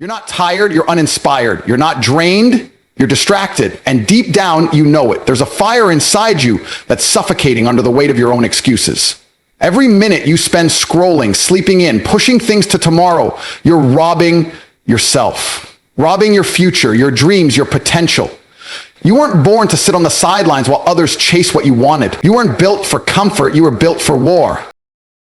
You're not tired, you're uninspired. You're not drained, you're distracted. And deep down, you know it. There's a fire inside you that's suffocating under the weight of your own excuses. Every minute you spend scrolling, sleeping in, pushing things to tomorrow, you're robbing yourself, robbing your future, your dreams, your potential. You weren't born to sit on the sidelines while others chase what you wanted. You weren't built for comfort, you were built for war.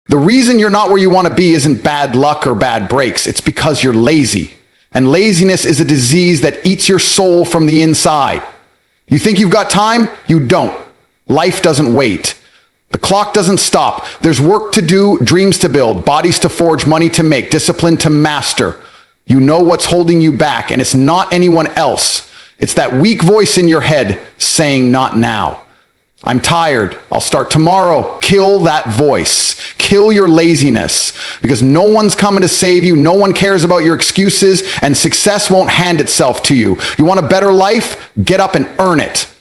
The reason you're not where you want to be isn't bad luck or bad breaks. It's because you're lazy. And laziness is a disease that eats your soul from the inside. You think you've got time? You don't. Life doesn't wait. The clock doesn't stop. There's work to do, dreams to build, bodies to forge, money to make, discipline to master. You know what's holding you back, and it's not anyone else. It's that weak voice in your head saying, not now. I'm tired. I'll start tomorrow. Kill that voice. Kill your laziness, because no one's coming to save you. No one cares about your excuses, and success won't hand itself to you. You want a better life? Get up and earn it.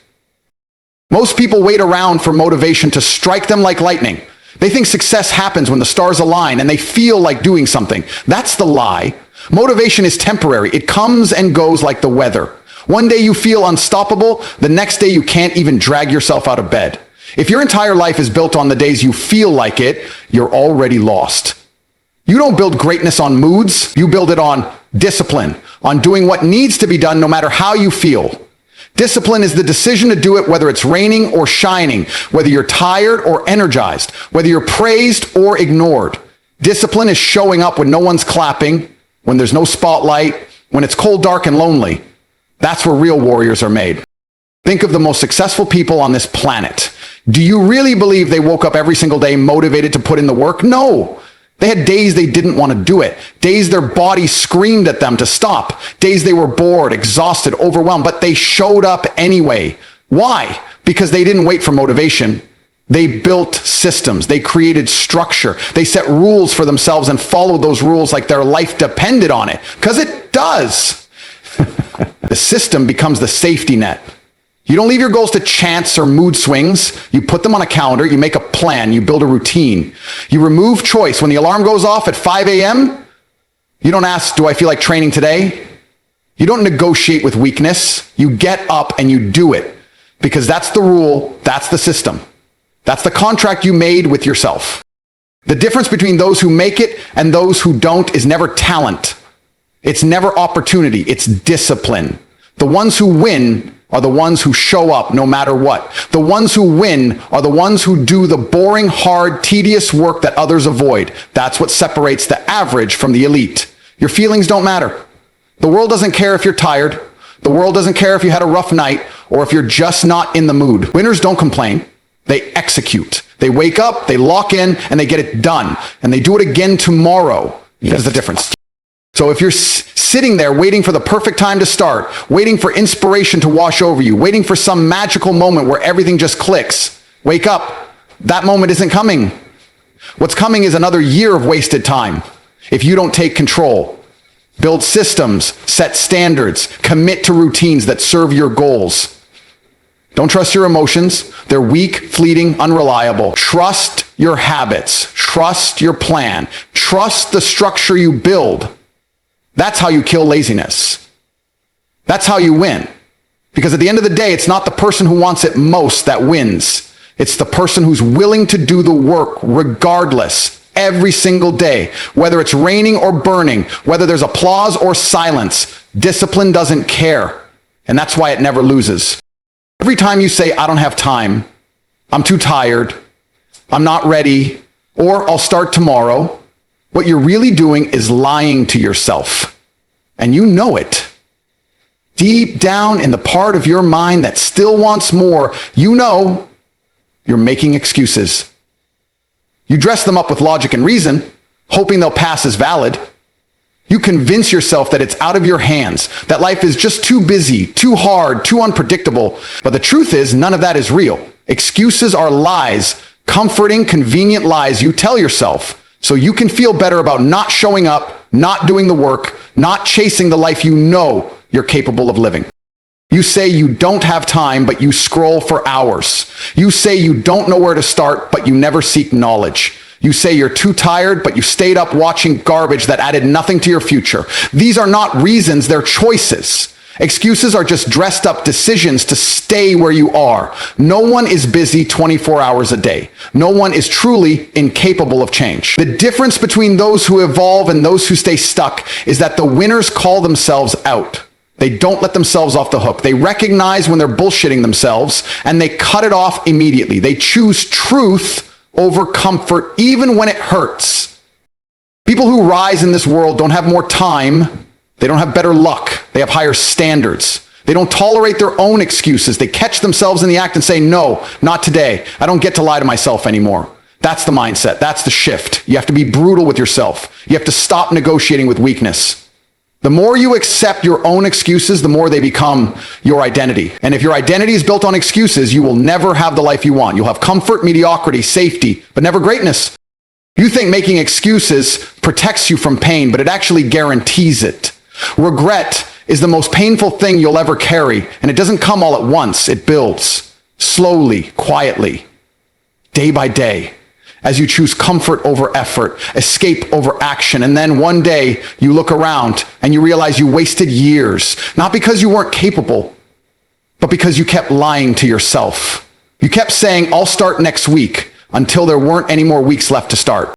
Most people wait around for motivation to strike them like lightning. They think success happens when the stars align and they feel like doing something. That's the lie. Motivation is temporary. It comes and goes like the weather. One day you feel unstoppable, the next day you can't even drag yourself out of bed. If your entire life is built on the days you feel like it, you're already lost. You don't build greatness on moods, you build it on discipline, on doing what needs to be done no matter how you feel. Discipline is the decision to do it whether it's raining or shining, whether you're tired or energized, whether you're praised or ignored. Discipline is showing up when no one's clapping, when there's no spotlight, when it's cold, dark, and lonely. That's where real warriors are made. Think of the most successful people on this planet. Do you really believe they woke up every single day motivated to put in the work? No. They had days they didn't want to do it. Days their body screamed at them to stop. Days they were bored, exhausted, overwhelmed, but they showed up anyway. Why? Because they didn't wait for motivation. They built systems. They created structure. They set rules for themselves and followed those rules like their life depended on it. Because it does. The system becomes the safety net. You don't leave your goals to chance or mood swings. You put them on a calendar, you make a plan, you build a routine. You remove choice. When the alarm goes off at 5 a.m., you don't ask, do I feel like training today? You don't negotiate with weakness. You get up and you do it. Because that's the rule, that's the system. That's the contract you made with yourself. The difference between those who make it and those who don't is never talent. It's never opportunity, it's discipline. The ones who win are the ones who show up no matter what. The ones who win are the ones who do the boring, hard, tedious work that others avoid. That's what separates the average from the elite. Your feelings don't matter. The world doesn't care if you're tired. The world doesn't care if you had a rough night or if you're just not in the mood. Winners don't complain. They execute. They wake up, they lock in, and they get it done. And they do it again tomorrow. There's the difference. So if you're sitting there waiting for the perfect time to start, waiting for inspiration to wash over you, waiting for some magical moment where everything just clicks, wake up. That moment isn't coming. What's coming is another year of wasted time if you don't take control. Build systems, set standards, commit to routines that serve your goals. Don't trust your emotions. They're weak, fleeting, unreliable. Trust your habits. Trust your plan. Trust the structure you build. That's how you kill laziness. That's how you win. Because at the end of the day, it's not the person who wants it most that wins. It's the person who's willing to do the work regardless, every single day, whether it's raining or burning, whether there's applause or silence. Discipline doesn't care. And that's why it never loses. Every time you say, I don't have time, I'm too tired, I'm not ready, or I'll start tomorrow, what you're really doing is lying to yourself. And you know it. Deep down in the part of your mind that still wants more, you know you're making excuses. You dress them up with logic and reason, hoping they'll pass as valid. You convince yourself that it's out of your hands, that life is just too busy, too hard, too unpredictable. But the truth is, none of that is real. Excuses are lies, comforting, convenient lies you tell yourself so you can feel better about not showing up, not doing the work, not chasing the life you know you're capable of living. You say you don't have time, but you scroll for hours. You say you don't know where to start, but you never seek knowledge. You say you're too tired, but you stayed up watching garbage that added nothing to your future. These are not reasons, they're choices. Excuses are just dressed up decisions to stay where you are. No one is busy 24 hours a day. No one is truly incapable of change. The difference between those who evolve and those who stay stuck is that the winners call themselves out. They don't let themselves off the hook. They recognize when they're bullshitting themselves and they cut it off immediately. They choose truth over comfort, even when it hurts. People who rise in this world don't have more time. They don't have better luck. They have higher standards. They don't tolerate their own excuses. They catch themselves in the act and say, no, not today. I don't get to lie to myself anymore. That's the mindset. That's the shift. You have to be brutal with yourself. You have to stop negotiating with weakness. The more you accept your own excuses, the more they become your identity. And if your identity is built on excuses, you will never have the life you want. You'll have comfort, mediocrity, safety, but never greatness. You think making excuses protects you from pain, but it actually guarantees it. Regret is the most painful thing you'll ever carry, and it doesn't come all at once. It builds slowly, quietly, day by day, as you choose comfort over effort, escape over action. And then one day you look around and you realize you wasted years, not because you weren't capable, but because you kept lying to yourself. You kept saying, I'll start next week, until there weren't any more weeks left to start.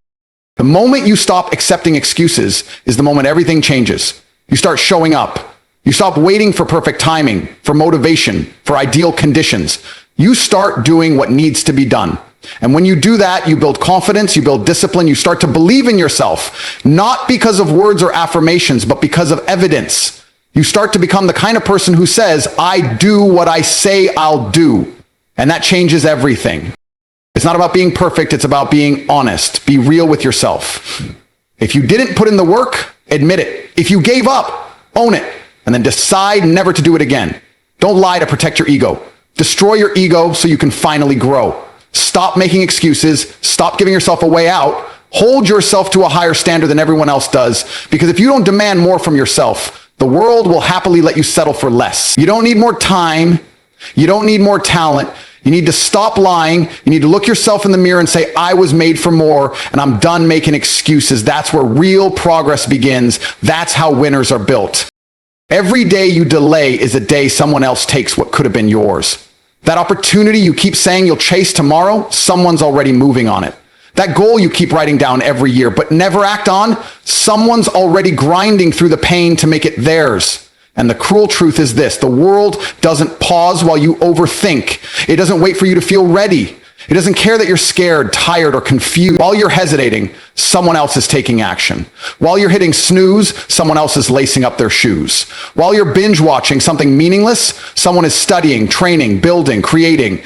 The moment you stop accepting excuses is the moment everything changes. You start showing up. You stop waiting for perfect timing, for motivation, for ideal conditions. You start doing what needs to be done. And when you do that, you build confidence, you build discipline, you start to believe in yourself, not because of words or affirmations, but because of evidence. You start to become the kind of person who says, I do what I say I'll do. And that changes everything. It's not about being perfect, it's about being honest. Be real with yourself. If you didn't put in the work, admit it. If you gave up, own it, and then decide never to do it again. Don't lie to protect your ego. Destroy your ego so you can finally grow. Stop making excuses. Stop giving yourself a way out. Hold yourself to a higher standard than everyone else does, because if you don't demand more from yourself, the world will happily let you settle for less. You don't need more time. You don't need more talent. You need to stop lying. You need to look yourself in the mirror and say, I was made for more, and I'm done making excuses. That's where real progress begins. That's how winners are built. Every day you delay is a day someone else takes what could have been yours. That opportunity you keep saying you'll chase tomorrow, someone's already moving on it. That goal you keep writing down every year but never act on, someone's already grinding through the pain to make it theirs. And the cruel truth is this: the world doesn't pause while you overthink. It doesn't wait for you to feel ready. It doesn't care that you're scared, tired, or confused. While you're hesitating, someone else is taking action. While you're hitting snooze, someone else is lacing up their shoes. While you're binge watching something meaningless, someone is studying, training, building, creating,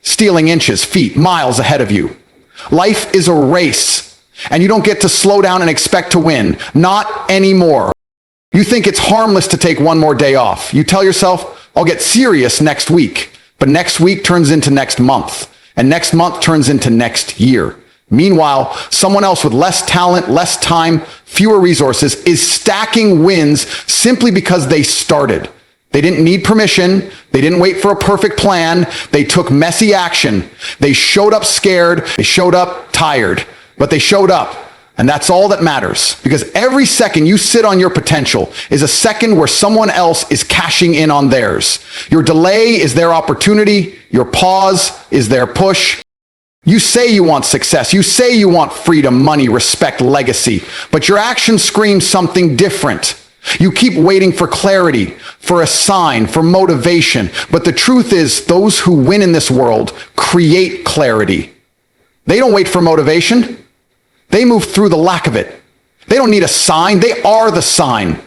stealing inches, feet, miles ahead of you. Life is a race, and you don't get to slow down and expect to win. Not anymore. You think it's harmless to take one more day off. You tell yourself, I'll get serious next week. But next week turns into next month. And next month turns into next year. Meanwhile, someone else with less talent, less time, fewer resources is stacking wins simply because they started. They didn't need permission. They didn't wait for a perfect plan. They took messy action. They showed up scared. They showed up tired. But they showed up. And that's all that matters, because every second you sit on your potential is a second where someone else is cashing in on theirs. Your delay is their opportunity. Your pause is their push. You say you want success. You say you want freedom, money, respect, legacy, but your actions scream something different. You keep waiting for clarity, for a sign, for motivation. But the truth is, those who win in this world create clarity. They don't wait for motivation. They move through the lack of it. They don't need a sign. They are the sign.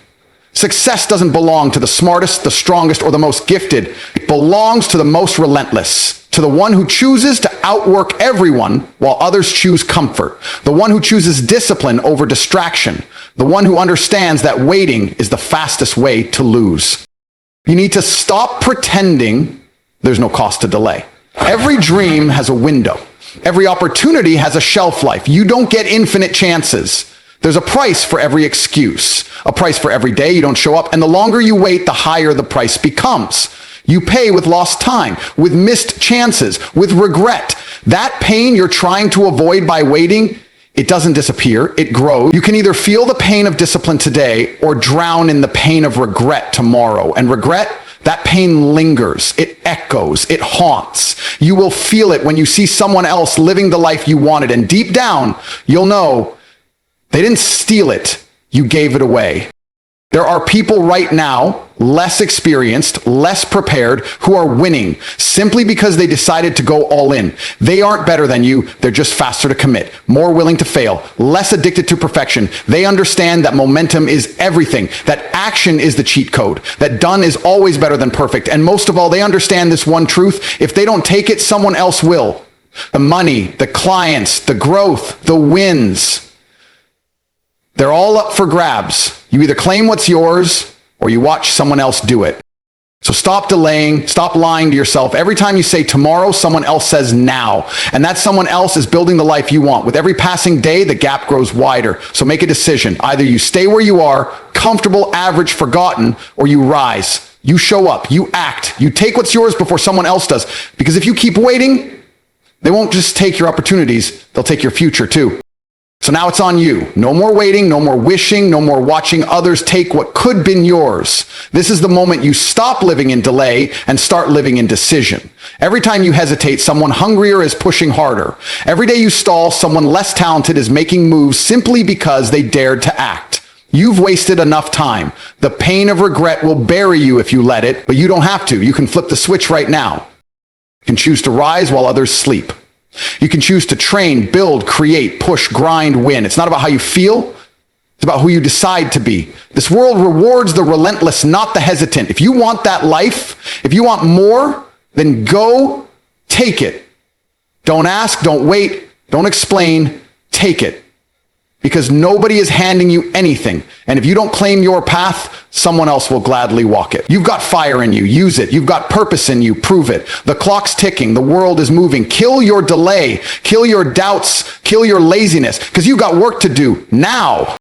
Success doesn't belong to the smartest, the strongest, or the most gifted. It belongs to the most relentless, to the one who chooses to outwork everyone while others choose comfort, the one who chooses discipline over distraction, the one who understands that waiting is the fastest way to lose. You need to stop pretending there's no cost to delay. Every dream has a window. Every opportunity has a shelf life. You don't get infinite chances. There's a price for every excuse, a price for every day you don't show up, and the longer you wait, the higher the price becomes. You pay with lost time, with missed chances, with regret. That pain you're trying to avoid by waiting, it doesn't disappear, it grows. You can either feel the pain of discipline today or drown in the pain of regret tomorrow. And regret, that pain lingers, it echoes, it haunts. You will feel it when you see someone else living the life you wanted. And deep down, you'll know they didn't steal it, you gave it away. There are people right now, less experienced, less prepared, who are winning simply because they decided to go all in. They aren't better than you. They're just faster to commit, more willing to fail, less addicted to perfection. They understand that momentum is everything, that action is the cheat code, that done is always better than perfect. And most of all, they understand this one truth: if they don't take it, someone else will. The money, the clients, the growth, the wins, they're all up for grabs. You either claim what's yours or you watch someone else do it. So stop delaying, stop lying to yourself. Every time you say tomorrow, someone else says now. And that someone else is building the life you want. With every passing day, the gap grows wider. So make a decision. Either you stay where you are, comfortable, average, forgotten, or you rise. You show up, you act, you take what's yours before someone else does. Because if you keep waiting, they won't just take your opportunities, they'll take your future too. So now it's on you. No more waiting, no more wishing, no more watching others take what could have been yours. This is the moment you stop living in delay and start living in decision. Every time you hesitate, someone hungrier is pushing harder. Every day you stall, someone less talented is making moves simply because they dared to act. You've wasted enough time. The pain of regret will bury you if you let it, but you don't have to. You can flip the switch right now. You can choose to rise while others sleep. You can choose to train, build, create, push, grind, win. It's not about how you feel. It's about who you decide to be. This world rewards the relentless, not the hesitant. If you want that life, if you want more, then go take it. Don't ask, don't wait, don't explain, take it. Because nobody is handing you anything. And if you don't claim your path, someone else will gladly walk it. You've got fire in you, use it. You've got purpose in you, prove it. The clock's ticking, the world is moving. Kill your delay, kill your doubts, kill your laziness, because you've got work to do now.